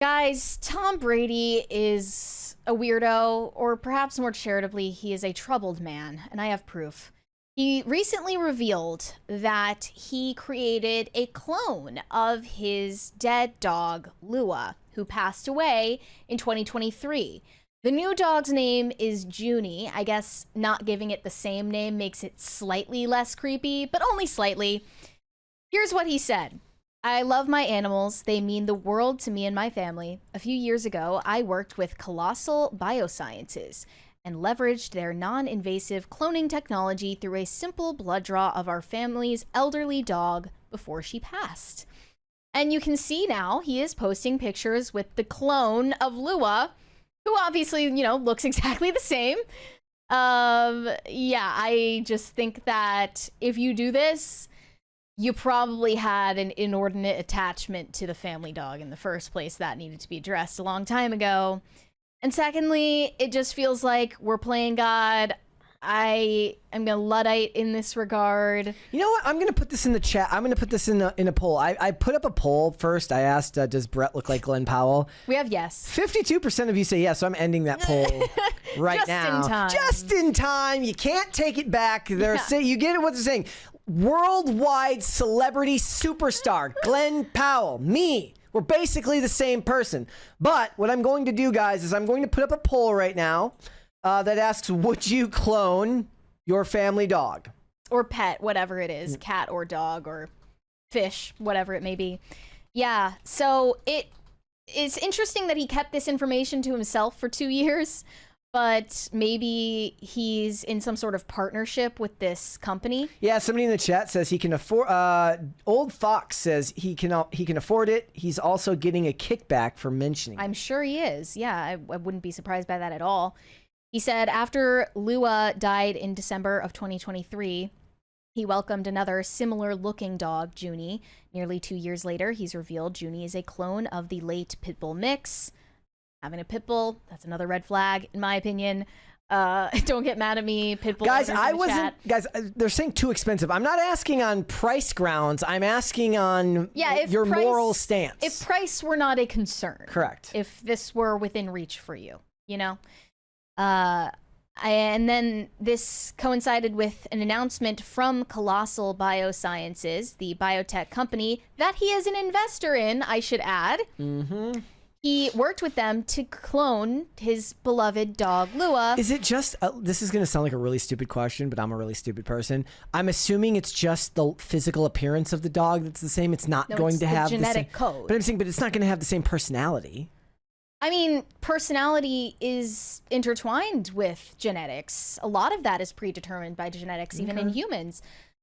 Guys, Tom Brady is a weirdo, or perhaps more charitably, he is a troubled man, and I have proof. He recently revealed that he created a clone of his dead dog, Lua, who passed away in 2023. The new dog's name is Junie. I guess not giving it the same name makes it slightly less creepy, but only slightly. Here's what he said. I love my animals. They mean the world to me and my family. A few years ago, I worked with Colossal Biosciences and leveraged their non-invasive cloning technology through a simple blood draw of our family's elderly dog before she passed. And you can see now he is posting pictures with the clone of Lua, who obviously, you know, looks exactly the same. Yeah, I just think that if you do this, you probably had an inordinate attachment to the family dog in the first place. That needed to be addressed a long time ago. And secondly, it just feels like we're playing God. I am gonna Luddite in this regard. You know what? I'm gonna put this in the chat. I'm gonna put this in a poll. I put up a poll first. I asked, does Brett look like Glenn Powell? We have yes. 52% of you say yes, so I'm ending that poll right now. Just in time. Just in time. You can't take it back. They're saying, you get what they're saying. Worldwide celebrity superstar Glenn Powell. Me. We're basically the same person. But what I'm going to do, guys, is I'm going to put up a poll right now that asks, would you clone your family dog? Or pet, whatever it is. Cat or dog or fish, whatever it may be. Yeah, so it's interesting that he kept this information to himself for 2 years, but maybe he's in some sort of partnership with this company. Yeah, somebody in the chat says he can afford. Old Fox says he can afford it. He's also getting a kickback for mentioning. I'm sure he is. Yeah, I wouldn't be surprised by that at all. He said after Lua died in December of 2023, he welcomed another similar-looking dog, Junie. Nearly 2 years later, he's revealed Junie is a clone of the late Pitbull mix. Having a pit bull, that's another red flag, in my opinion. Don't get mad at me, pit bull. Guys, they're saying too expensive. I'm not asking on price grounds. I'm asking on your moral stance. If price were not a concern. Correct. If this were within reach for you, you know? And then this coincided with an announcement from Colossal Biosciences, the biotech company that he is an investor in, I should add. Mm-hmm. He worked with them to clone his beloved dog, Lua. Is it just, this is going to sound like a really stupid question, but I'm a really stupid person. I'm assuming it's just the physical appearance of the dog that's the same. It's not going to have the genetic code. But I'm saying, but it's not going to have the same personality. I mean, personality is intertwined with genetics. A lot of that is predetermined by genetics, even in humans.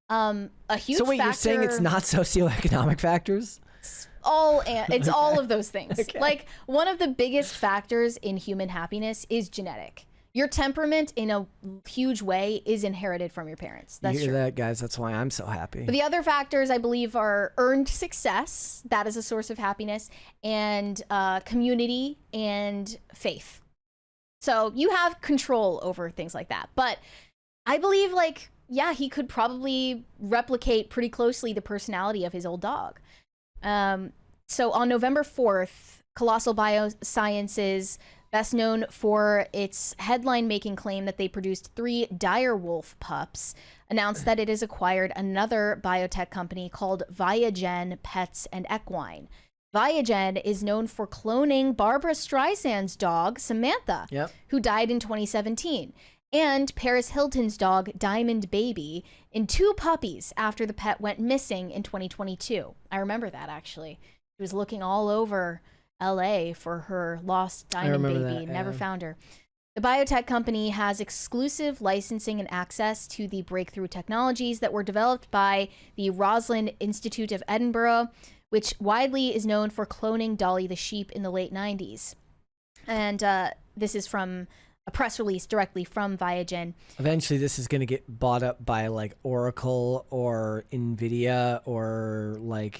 A huge factor. So wait, you're saying it's not socioeconomic factors? It's all of those things. Okay. Like, one of the biggest factors in human happiness is genetic. Your temperament, in a huge way, is inherited from your parents. That's true. You hear that, guys? That's why I'm so happy. But the other factors, I believe, are earned success. That is a source of happiness. And community and faith. So you have control over things like that. But I believe, like, yeah, he could probably replicate pretty closely the personality of his old dog. So on November 4th, Colossal Biosciences, best known for its headline-making claim that they produced 3 direwolf pups, announced that it has acquired another biotech company called Viagen Pets and Equine. Viagen is known for cloning Barbra Streisand's dog, Samantha, who died in 2017. And Paris Hilton's dog, Diamond Baby, in 2 puppies after the pet went missing in 2022. I remember that, actually. She was looking all over LA for her lost Diamond Baby, never found her. The biotech company has exclusive licensing and access to the breakthrough technologies that were developed by the Roslin Institute of Edinburgh, which widely is known for cloning Dolly the sheep in the late 90s. And this is from a press release directly from Viagen. Eventually, this is going to get bought up by like Oracle or NVIDIA or like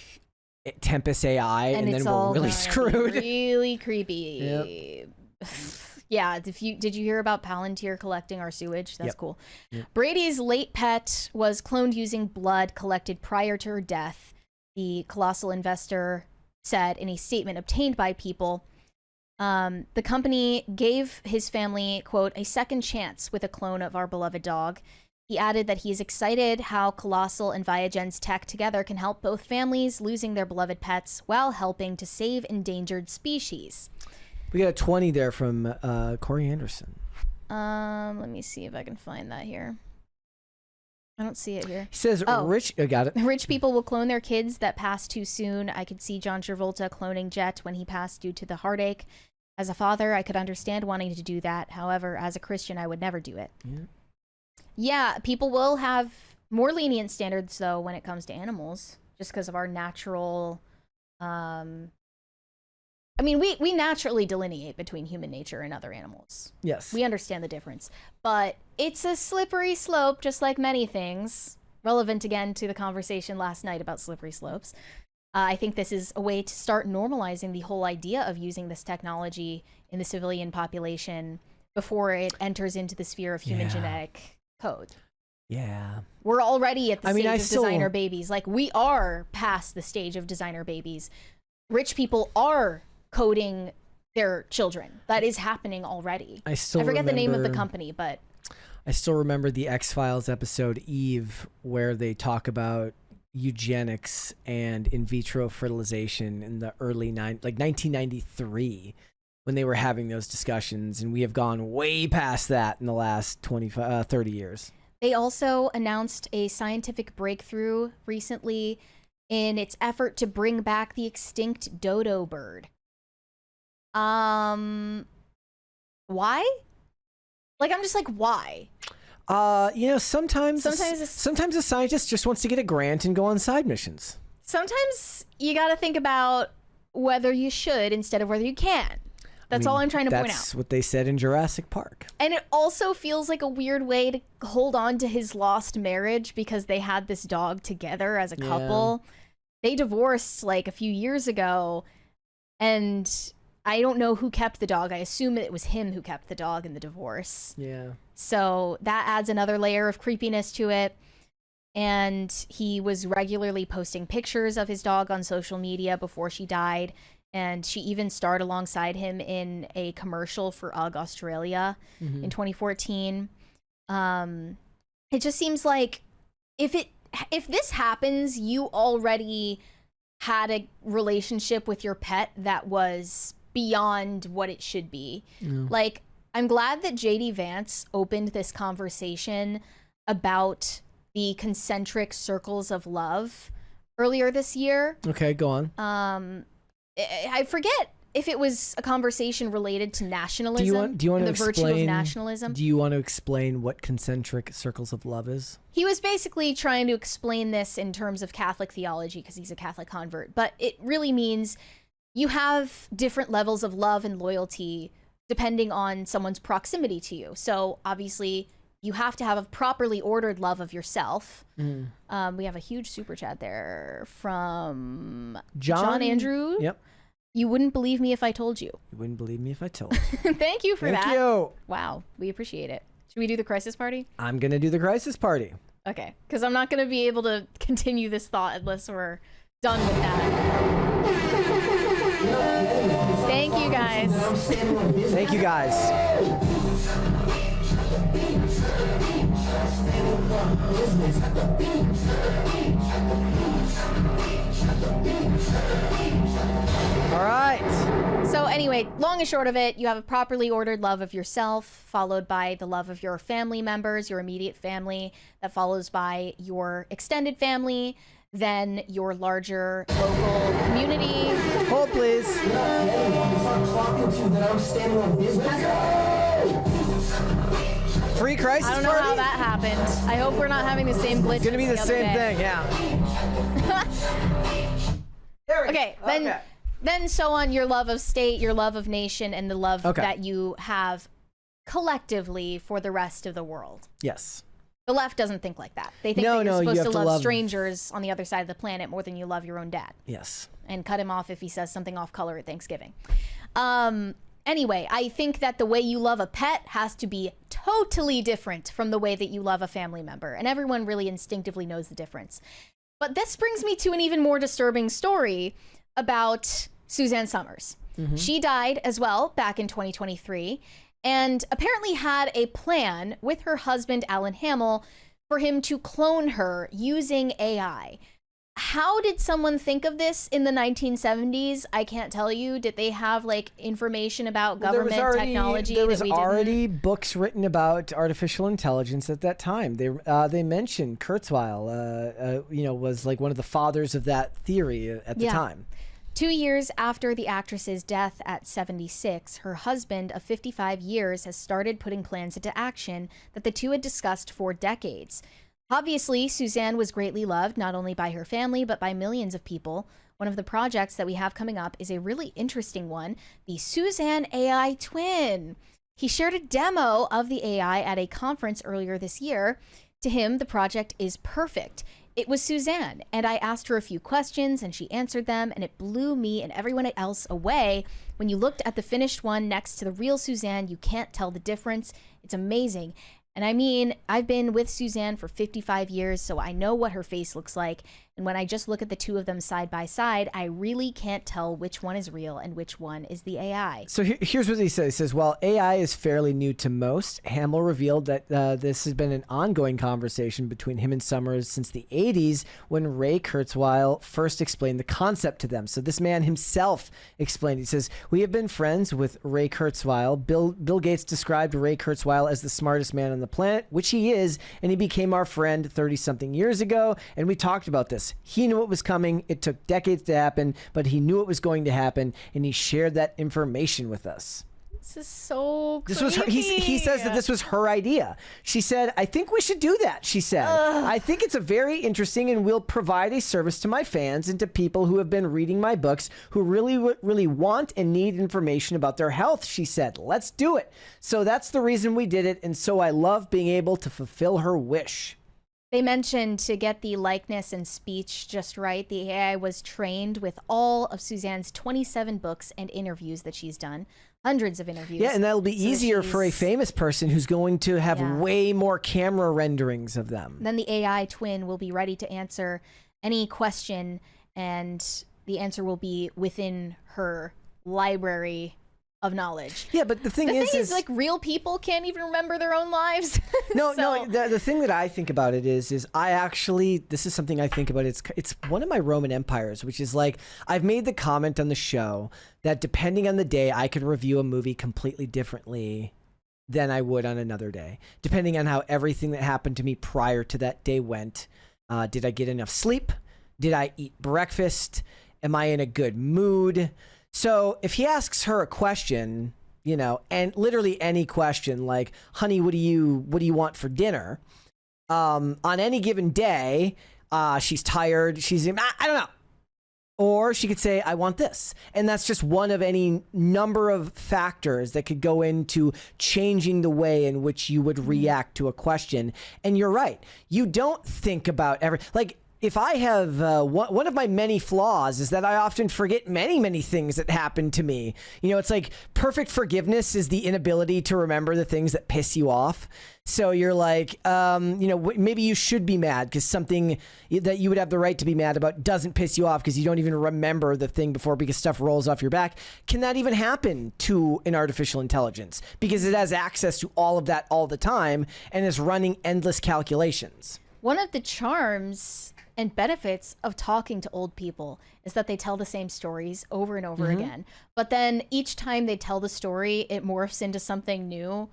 Tempest AI, and then we're really screwed. Really creepy. Yep. Yeah. Did you hear about Palantir collecting our sewage? That's cool. Yep. Brady's late pet was cloned using blood collected prior to her death. The colossal investor said in a statement obtained by People. The company gave his family, quote, a second chance with a clone of our beloved dog. He added that he is excited how Colossal and Viagen's tech together can help both families losing their beloved pets while helping to save endangered species. We got a 20 there from Corey Anderson. Let me see if I can find that here. I don't see it here. He says, got it. Rich people will clone their kids that pass too soon. I could see John Travolta cloning Jet when he passed due to the heartache. As a father, I could understand wanting to do that. However, as a Christian, I would never do it. Yeah, people will have more lenient standards, though, when it comes to animals, just because of our natural... I mean, we naturally delineate between human nature and other animals. Yes. We understand the difference. But it's a slippery slope, just like many things. Relevant, again, to the conversation last night about slippery slopes. I think this is a way to start normalizing the whole idea of using this technology in the civilian population before it enters into the sphere of human genetic code. Yeah. We're already at the stage of designer babies. Like, we are past the stage of designer babies. Rich people are coding their children. That is happening already. I forget the name of the company, but... I still remember the X-Files episode Eve, where they talk about eugenics and in vitro fertilization in the early 1993, when they were having those discussions, and we have gone way past that in the last 30 years. They also announced a scientific breakthrough recently in its effort to bring back the extinct dodo bird. Why? Like, I'm just like, why? Sometimes a scientist just wants to get a grant and go on side missions. Sometimes you got to think about whether you should instead of whether you can. That's all I'm trying to point out. That's what they said in Jurassic Park. And it also feels like a weird way to hold on to his lost marriage because they had this dog together as a couple. They divorced like a few years ago, and I don't know who kept the dog. I assume it was him who kept the dog in the divorce. Yeah. So that adds another layer of creepiness to it. And he was regularly posting pictures of his dog on social media before she died. And she even starred alongside him in a commercial for UGG Australia in 2014. It just seems like if this happens, you already had a relationship with your pet that was beyond what it should be. Like, I'm glad that JD Vance opened this conversation about the concentric circles of love earlier this year. Okay, go on. I forget if it was a conversation related to nationalism. Do you want to explain the virtue of nationalism? Do you want to explain what concentric circles of love is? He was basically trying to explain this in terms of Catholic theology because he's a Catholic convert, but it really means you have different levels of love and loyalty depending on someone's proximity to you. So obviously you have to have a properly ordered love of yourself. We have a huge super chat there from John Andrew. Yep. You wouldn't believe me if I told you. You wouldn't believe me if I told you. Thank you for that. Thank you. Wow, we appreciate it. Should we do the crisis party? I'm going to do the crisis party. Okay, because I'm not going to be able to continue this thought unless we're done with that. Thank you, guys. Thank you, guys. All right. So anyway, long and short of it, you have a properly ordered love of yourself, followed by the love of your family members, your immediate family, that follows by your extended family, then your larger local community. Hold, please. Free crisis I don't know party? how that happened. I hope we're not having the same glitch. It's gonna be the same thing, yeah. Okay, then so on your love of state, your love of nation, and the love that you have collectively for the rest of the world. Yes. The left doesn't think like that. They think that you're supposed to love strangers on the other side of the planet more than you love your own dad. Yes. And cut him off if he says something off color at Thanksgiving. Anyway, I think that the way you love a pet has to be totally different from the way that you love a family member. And everyone really instinctively knows the difference. But this brings me to an even more disturbing story about Suzanne Summers. She died as well back in 2023 and apparently had a plan with her husband, Alan Hamill, for him to clone her using AI. How did someone think of this in the 1970s? I can't tell you. Did they have like information about government technology? There was already books written about artificial intelligence at that time. They mentioned Kurzweil, was like one of the fathers of that theory at the time. 2 years after the actress's death at 76, her husband of 55 years has started putting plans into action that the two had discussed for decades. Obviously, Suzanne was greatly loved, not only by her family, but by millions of people. One of the projects that we have coming up is a really interesting one, the Suzanne AI twin. He shared a demo of the AI at a conference earlier this year. To him, the project is perfect. It was Suzanne, and I asked her a few questions, and she answered them, and it blew me and everyone else away. When you looked at the finished one next to the real Suzanne, you can't tell the difference. It's amazing. And I mean, I've been with Suzanne for 55 years, so I know what her face looks like. And when I just look at the two of them side by side, I really can't tell which one is real and which one is the AI. So here's what he says. He says, while AI is fairly new to most, Hamill revealed that this has been an ongoing conversation between him and Summers since the 80s when Ray Kurzweil first explained the concept to them. So this man himself explained. He says, we have been friends with Ray Kurzweil. Bill Gates described Ray Kurzweil as the smartest man on the planet, which he is, and he became our friend 30-something years ago, and we talked about this. He knew it was coming. It took decades to happen, but he knew it was going to happen, and he shared that information with us. This is so creepy. This was her, he says that this was her idea. She said, I think we should do that, she said. I think it's a very interesting and will provide a service to my fans and to people who have been reading my books who really want and need information about their health, she said. Let's do it. So that's the reason we did it, and so I love being able to fulfill her wish. They mentioned to get the likeness and speech just right, the AI was trained with all of Suzanne's 27 books and interviews that she's done. Hundreds of interviews. Yeah, and that'll be easier for a famous person who's going to have way more camera renderings of them. Then the AI twin will be ready to answer any question, and the answer will be within her library of knowledge. Yeah, but the thing is like real people can't even remember their own lives. No, the thing that I think about it is I actually, this is something I think about. It's one of my Roman empires, which is like, I've made the comment on the show that depending on the day, I could review a movie completely differently than I would on another day, depending on how everything that happened to me prior to that day went. Did I get enough sleep? Did I eat breakfast? Am I in a good mood? So if he asks her a question, and literally any question like, honey, what do you want for dinner? On any given day, she's tired. I don't know. Or she could say, I want this. And that's just one of any number of factors that could go into changing the way in which you would react to a question. And you're right. You don't think about if I have one of my many flaws is that I often forget many things that happen to me. It's like perfect forgiveness is the inability to remember the things that piss you off. So you're like, maybe you should be mad because something that you would have the right to be mad about doesn't piss you off because you don't even remember the thing before because stuff rolls off your back. Can that even happen to an artificial intelligence? Because it has access to all of that all the time and is running endless calculations. One of the charms and benefits of talking to old people is that they tell the same stories over and over again. But then each time they tell the story, it morphs into something new.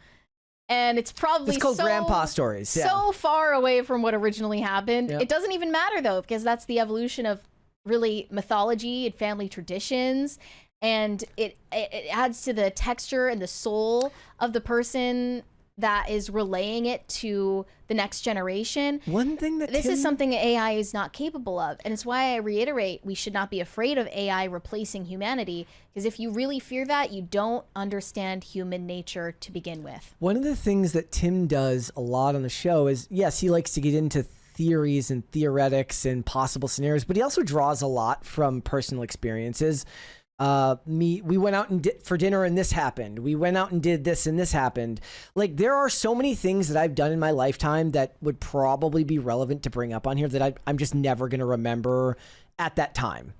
And it's probably called grandpa stories. So far away from what originally happened. Yep. It doesn't even matter though, because that's the evolution of really mythology and family traditions. And it adds to the texture and the soul of the person that is relaying it to the next generation. One thing that this is something AI is not capable of, and it's why I reiterate we should not be afraid of AI replacing humanity, because if you really fear that, you don't understand human nature to begin with. One of the things that Tim does a lot on the show is, yes, he likes to get into theories and theoretics and possible scenarios, but he also draws a lot from personal experiences. We went out for dinner and this happened. We went out and did this and this happened. Like, there are so many things that I've done in my lifetime that would probably be relevant to bring up on here that I'm just never going to remember at that time.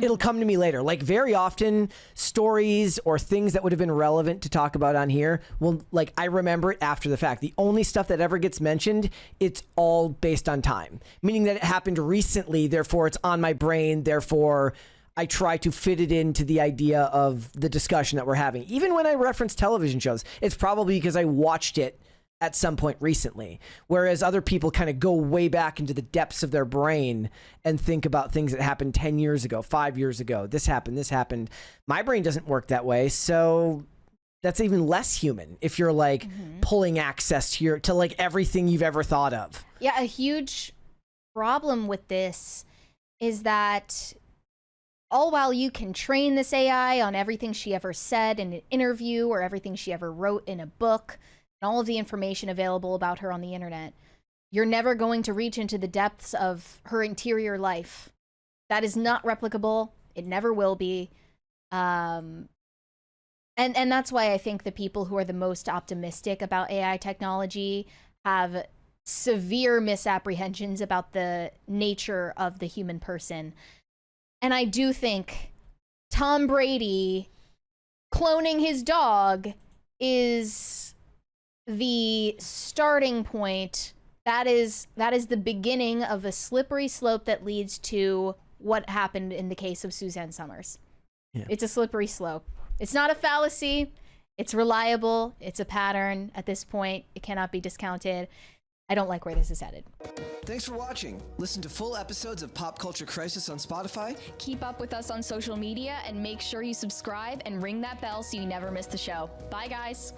it'll come to me later. Like very often stories or things that would have been relevant to talk about on here, well, like I remember it after the fact. The only stuff that ever gets mentioned, it's all based on time, meaning that it happened recently. Therefore it's on my brain. Therefore I try to fit it into the idea of the discussion that we're having. Even when I reference television shows, it's probably because I watched it at some point recently, whereas other people kind of go way back into the depths of their brain and think about things that happened 10 years ago, 5 years ago. This happened. My brain doesn't work that way. So that's even less human if you're like pulling access to like everything you've ever thought of. Yeah, a huge problem with this is that all while you can train this AI on everything she ever said in an interview or everything she ever wrote in a book, and all of the information available about her on the internet, you're never going to reach into the depths of her interior life. That is not replicable. It never will be. And that's why I think the people who are the most optimistic about AI technology have severe misapprehensions about the nature of the human person. And I do think Tom Brady cloning his dog is the starting point. That is the beginning of a slippery slope that leads to what happened in the case of Suzanne Summers. Yeah. It's a slippery slope. It's not a fallacy. It's reliable. It's a pattern at this point. It cannot be discounted. I don't like where this is headed. Thanks for watching. Listen to full episodes of Pop Culture Crisis on Spotify. Keep up with us on social media and make sure you subscribe and ring that bell so you never miss the show. Bye, guys.